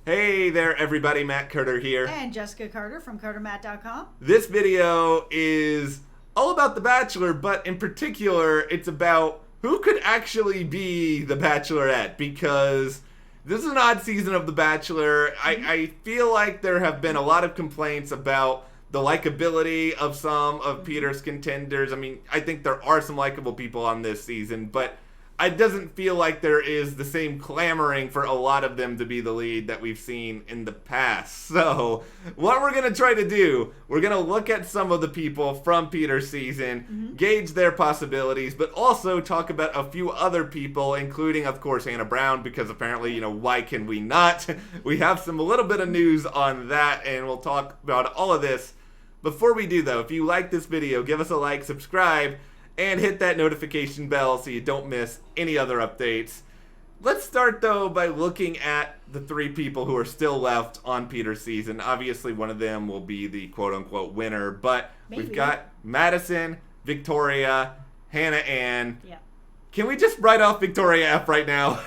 Hey there, everybody. Matt Carter here. And Jessica Carter from CARTERMATT.com. This video is all about The Bachelor, but in particular, it's about who could actually be the Bachelorette, because this is an odd season of The Bachelor. I feel like there have been a lot of complaints about the likability of some of Peter's contenders. I mean, I think there are some likable people on this season, but it doesn't feel like there is the same clamoring for a lot of them to be the lead that we've seen in the past. So, what we're going to try to do, we're going to look at some of the people from Peter's season, gauge their possibilities, but also talk about a few other people, including, of course, Hannah Brown, because apparently, why can we not? We have a little bit of news on that, and we'll talk about all of this. Before we do, though, if you like this video, give us a like, subscribe, and hit that notification bell so you don't miss any other updates. Let's start, though, by looking at the three people who are still left on Peter's season. Obviously, one of them will be the quote-unquote winner, but we've got Madison, Victoria, Hannah Ann. Yeah. Can we just write off Victoria F right now?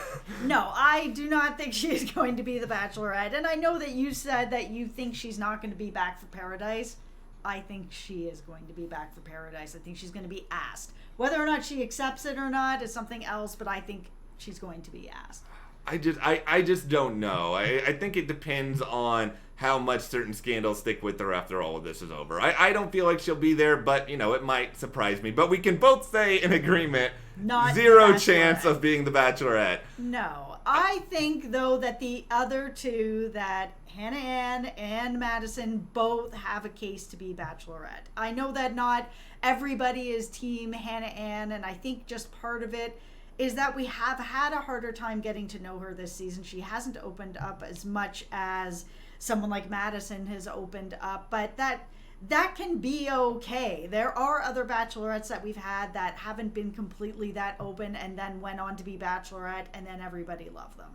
No, I do not think she is going to be the Bachelorette. And I know that you said that you think she's not going to be back for Paradise. I think she is going to be back for Paradise. I think she's going to be asked. Whether or not she accepts it or not is something else, but I think she's going to be asked. I just don't know. I think it depends on how much certain scandals stick with her after all of this is over. I don't feel like she'll be there, but, it might surprise me. But we can both say in agreement, Not zero chance of being the Bachelorette. No. I think, though, that the other two, that Hannah Ann and Madison, both have a case to be Bachelorette. I know that not everybody is team Hannah Ann, and I think just part of it is that we have had a harder time getting to know her this season. She hasn't opened up as much as someone like Madison has opened up, but that can be okay. There are other Bachelorettes that we've had that haven't been completely that open and then went on to be Bachelorette, and then everybody loved them.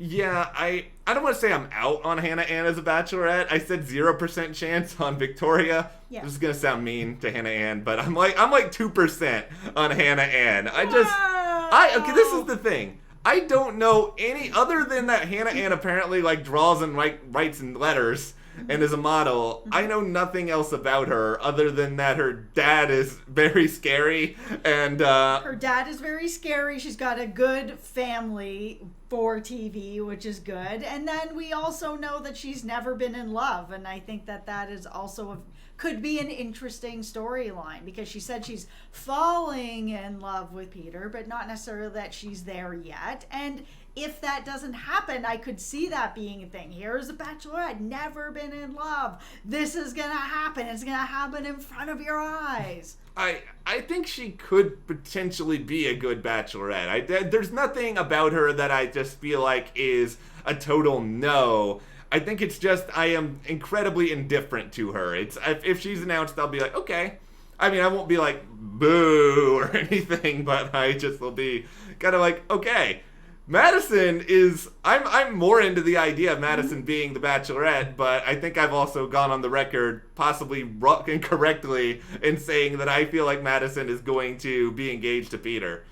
Yeah, I don't want to say I'm out on Hannah Ann as a Bachelorette. I said 0% chance on Victoria. Yeah. This is gonna sound mean to Hannah Ann, but I'm like 2% on Hannah Ann. Okay, this is the thing. I don't know any other than that Hannah Ann apparently draws and writes in letters and is a model. I know nothing else about her other than that her dad is very scary, and her dad is very scary. She's got a good family for TV, which is good. And then we also know that she's never been in love, and I think that is also could be an interesting storyline, because she said she's falling in love with Peter, but not necessarily that she's there yet. And if that doesn't happen, I could see that being a thing. Here's a Bachelorette, never been in love. This is going to happen. It's going to happen in front of your eyes. I think she could potentially be a good Bachelorette. There's nothing about her that I just feel like is a total no. I think it's just I am incredibly indifferent to her. If she's announced, I'll be like, okay. I mean, I won't be like, boo or anything, but I just will be kind of like, okay. Madison is, I'm more into the idea of Madison being the Bachelorette, but I think I've also gone on the record, possibly incorrectly, in saying that I feel like Madison is going to be engaged to Peter.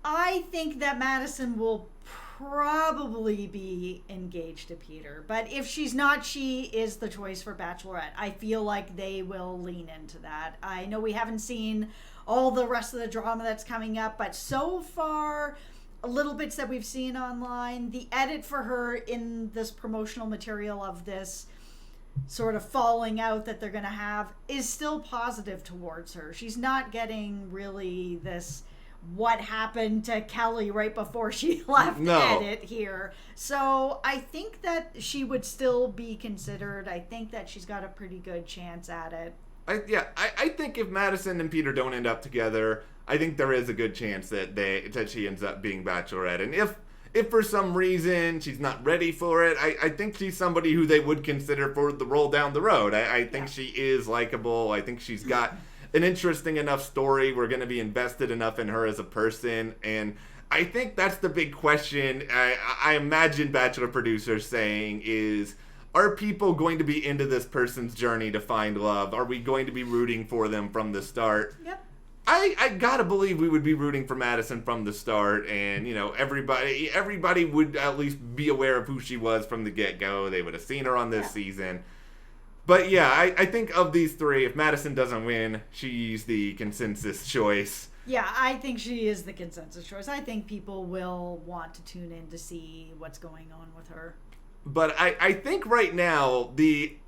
I think that Madison will probably be engaged to Peter, but if she's not, she is the choice for Bachelorette. I feel like they will lean into that. I know we haven't seen all the rest of the drama that's coming up, but so far, little bits that we've seen online, the edit for her in this promotional material of this sort of falling out that they're going to have is still positive towards her. She's not getting really this what happened to Kelly right before she left edit here. So I think that she would still be considered. I think that she's got a pretty good chance at it. I think if Madison and Peter don't end up together, I think there is a good chance that she ends up being Bachelorette. And if for some reason she's not ready for it, I think she's somebody who they would consider for the role down the road. I think she is likable. I think she's got an interesting enough story. We're going to be invested enough in her as a person. And I think that's the big question I imagine Bachelor producers saying is, are people going to be into this person's journey to find love? Are we going to be rooting for them from the start? Yep. I gotta believe we would be rooting for Madison from the start, and everybody would at least be aware of who she was from the get-go. They would have seen her on this season. But yeah, I think of these three, if Madison doesn't win, she's the consensus choice. Yeah, I think she is the consensus choice. I think people will want to tune in to see what's going on with her. But I think right now,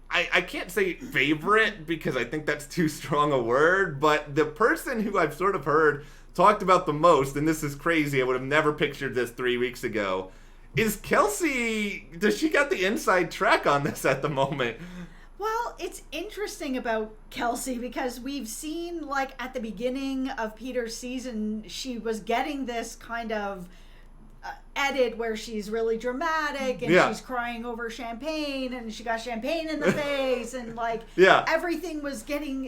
I can't say favorite because I think that's too strong a word, but the person who I've sort of heard talked about the most, and this is crazy, I would have never pictured this 3 weeks ago, is Kelsey. Does she got the inside track on this at the moment? Well, it's interesting about Kelsey because we've seen, like, at the beginning of Peter's season, she was getting this kind of edit where she's really dramatic and she's crying over champagne and she got champagne in the face and, like, everything was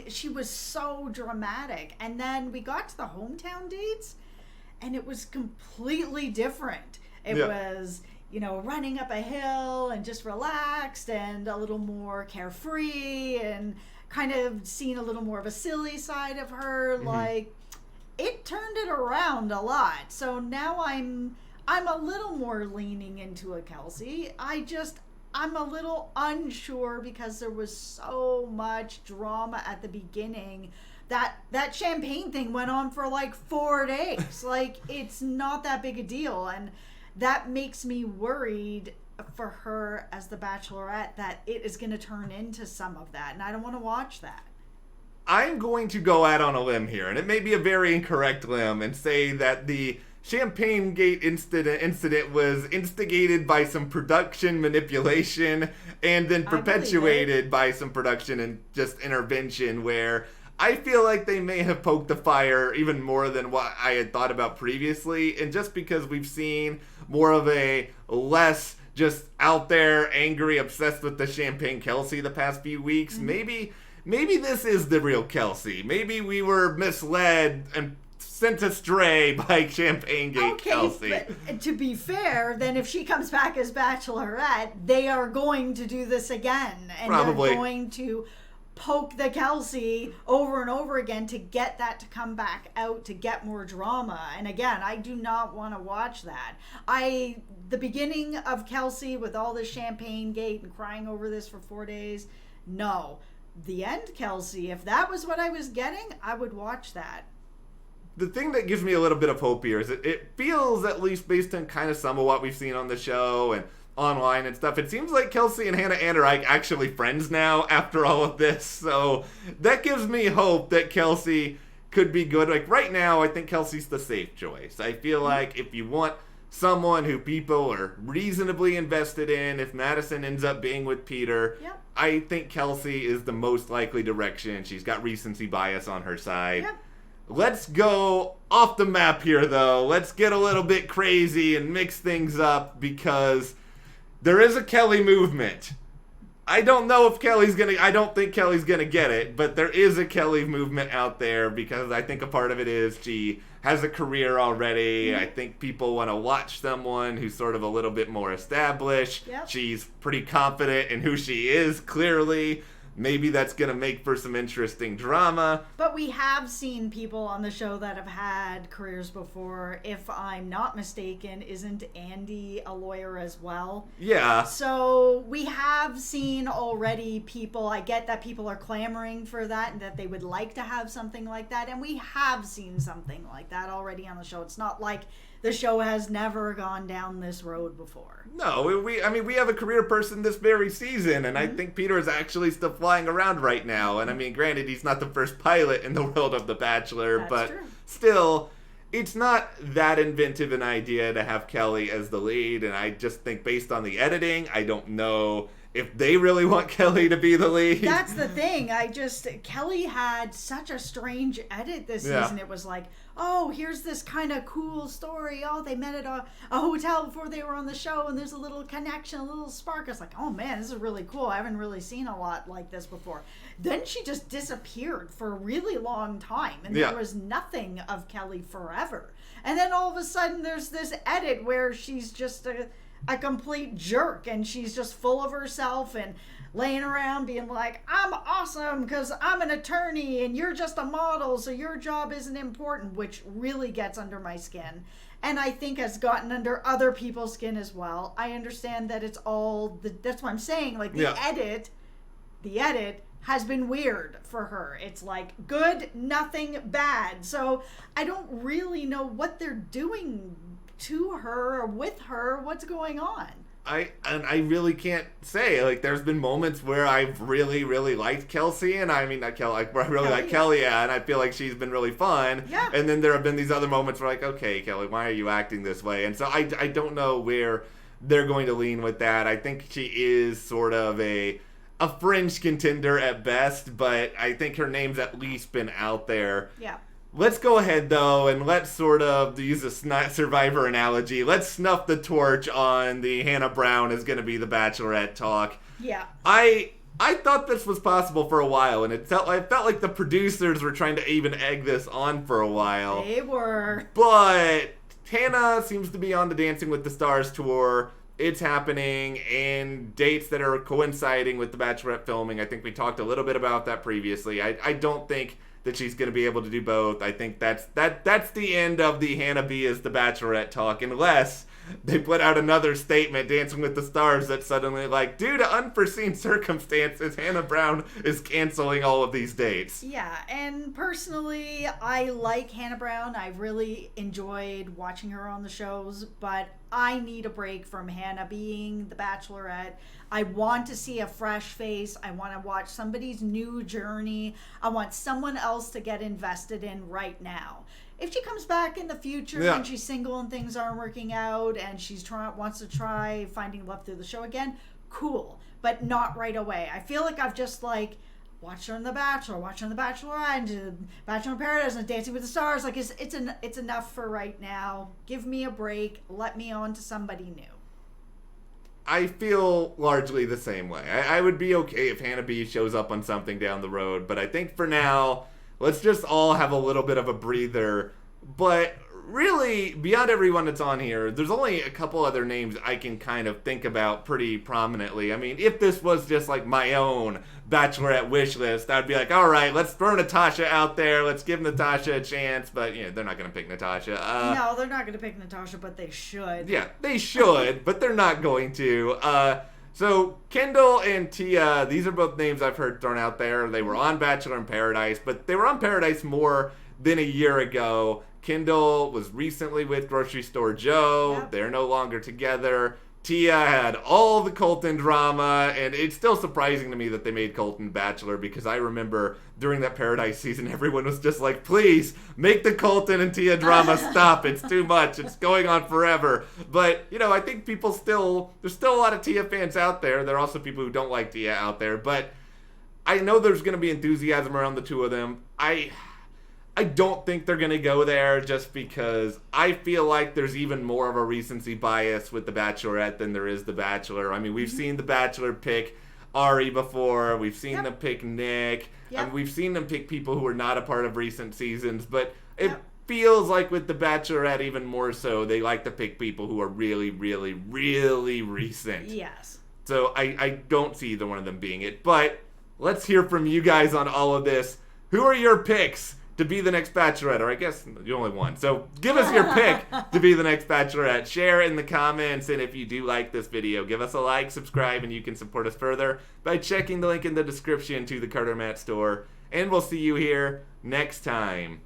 she was so dramatic. And then we got to the hometown dates and it was completely different. It was... running up a hill and just relaxed and a little more carefree and kind of seeing a little more of a silly side of her. Mm-hmm. Like, it turned it around a lot. So now I'm a little more leaning into a Kelsey. I'm a little unsure because there was so much drama at the beginning. That champagne thing went on for like 4 days. Like, it's not that big a deal. And that makes me worried for her as the Bachelorette that it is going to turn into some of that, and I don't want to watch that. I'm going to go out on a limb here, and it may be a very incorrect limb, and say that the Champagne Gate incident was instigated by some production manipulation and then perpetuated by some production and just intervention where I feel like they may have poked the fire even more than what I had thought about previously. And just because we've seen more of a less just out there, angry, obsessed with the champagne Kelsey the past few weeks, maybe this is the real Kelsey. Maybe we were misled and sent astray by Champagne Gate Kelsey. But to be fair, then if she comes back as Bachelorette, they are going to do this again. And Probably. They're going to poke the Kelsey over and over again to get that to come back out, to get more drama. And again, I do not want to watch that. The beginning of Kelsey with all this Champagne Gate and crying over this for 4 days, no. The end Kelsey, if that was what I was getting, I would watch that. The thing that gives me a little bit of hope here is it feels, at least based on kind of some of what we've seen on the show and online and stuff, it seems like Kelsey and Hannah Ann are actually friends now after all of this. So that gives me hope that Kelsey could be good. Like right now, I think Kelsey's the safe choice. I feel like if you want someone who people are reasonably invested in, if Madison ends up being with Peter, I think Kelsey is the most likely direction. She's got recency bias on her side. Let's go off the map here, though. Let's get a little bit crazy and mix things up because there is a Kelly movement. I don't think Kelly's gonna get it, but there is a Kelly movement out there because I think a part of it is she has a career already. I think people want to watch someone who's sort of a little bit more established. She's pretty confident in who she is, clearly. Maybe that's going to make for some interesting drama. But we have seen people on the show that have had careers before. If I'm not mistaken, isn't Andy a lawyer as well? Yeah. So we have seen already people, I get that people are clamoring for that and that they would like to have something like that. And we have seen something like that already on the show. It's not like the show has never gone down this road before. No, we have a career person this very season, and I think Peter is actually still flying around right now. And I mean, granted, he's not the first pilot in the world of The Bachelor, but still, it's not that inventive an idea to have Kelly as the lead. And I just think based on the editing, I don't know if they really want Kelly to be the lead. That's the thing. Kelly had such a strange edit this season. It was like, oh, here's this kind of cool story. Oh, they met at a hotel before they were on the show, and there's a little connection, a little spark. I was like, oh man, this is really cool. I haven't really seen a lot like this before. Then she just disappeared for a really long time, and there was nothing of Kelly forever. And then all of a sudden, there's this edit where she's just a complete jerk, and she's just full of herself and laying around being like, I'm awesome because I'm an attorney and you're just a model, so your job isn't important, which really gets under my skin. And I think has gotten under other people's skin as well. I understand that it's all, that's what I'm saying, like the edit has been weird for her. It's like good, nothing bad. So I don't really know what they're doing to her or with her, what's going on. I really can't say. Like, there's been moments where I've really, really liked Kelsey, and I mean, not Kelly, like, I really like Kelly, and I feel like she's been really fun. Yeah. And then there have been these other moments where, like, okay, Kelly, why are you acting this way? And so I don't know where they're going to lean with that. I think she is sort of a fringe contender at best, but I think her name's at least been out there. Yeah. Let's go ahead, though, and let's sort of use a Survivor analogy. Let's snuff the torch on the Hannah Brown is going to be the Bachelorette talk. Yeah. I thought this was possible for a while, and it felt like the producers were trying to even egg this on for a while. They were. But Hannah seems to be on the Dancing with the Stars tour. It's happening in dates that are coinciding with the Bachelorette filming. I think we talked a little bit about that previously. I don't think that she's going to be able to do both. I think that's the end of the Hannah B is the Bachelorette talk, unless they put out another statement, Dancing with the Stars, that suddenly, like, due to unforeseen circumstances, Hannah Brown is canceling all of these dates. Yeah, and personally, I like Hannah Brown. I've really enjoyed watching her on the shows, but I need a break from Hannah being the Bachelorette. I want to see a fresh face. I want to watch somebody's new journey. I want someone else to get invested in right now. If she comes back in the future and she's single and things aren't working out and she's wants to try finding love through the show again, cool. But not right away. I feel like I've just like watched her on The Bachelor, watched her on The Bachelorette, and Bachelor in Paradise, and Dancing with the Stars. Like it's enough for right now. Give me a break. Let me on to somebody new. I feel largely the same way. I would be okay if Hannah B shows up on something down the road, but I think for now, let's just all have a little bit of a breather. But really, beyond everyone that's on here, there's only a couple other names I can kind of think about pretty prominently. I mean, if this was just like my own Bachelorette wish list, I'd be like, all right, let's throw Natasha out there. Let's give Natasha a chance. But, you know, they're not going to pick Natasha. No, they're not going to pick Natasha, but they should. Yeah, they should, but they're not going to. So, Kendall and Tia, these are both names I've heard thrown out there. They were on Bachelor in Paradise, but they were on Paradise more than a year ago. Kendall was recently with Grocery Store Joe. Yep. They're no longer together. Tia had all the Colton drama, and it's still surprising to me that they made Colton Bachelor, because I remember during that Paradise season, everyone was just like, please, make the Colton and Tia drama stop. It's too much. It's going on forever. But, you know, I think there's still a lot of Tia fans out there. There are also people who don't like Tia out there, but I know there's going to be enthusiasm around the two of them. I don't think they're going to go there, just because I feel like there's even more of a recency bias with The Bachelorette than there is The Bachelor. I mean, we've seen The Bachelor pick Ari before. We've seen them pick Nick. And we've seen them pick people who are not a part of recent seasons. But it feels like with The Bachelorette even more so, they like to pick people who are really, really, really recent. Yes. So I don't see either one of them being it. But let's hear from you guys on all of this. Who are your picks to be the next Bachelorette? Or I guess you only one. So give us your pick to be the next Bachelorette. Share in the comments, and if you do like this video, give us a like, subscribe, and you can support us further by checking the link in the description to the CARTERMATT store. And we'll see you here next time.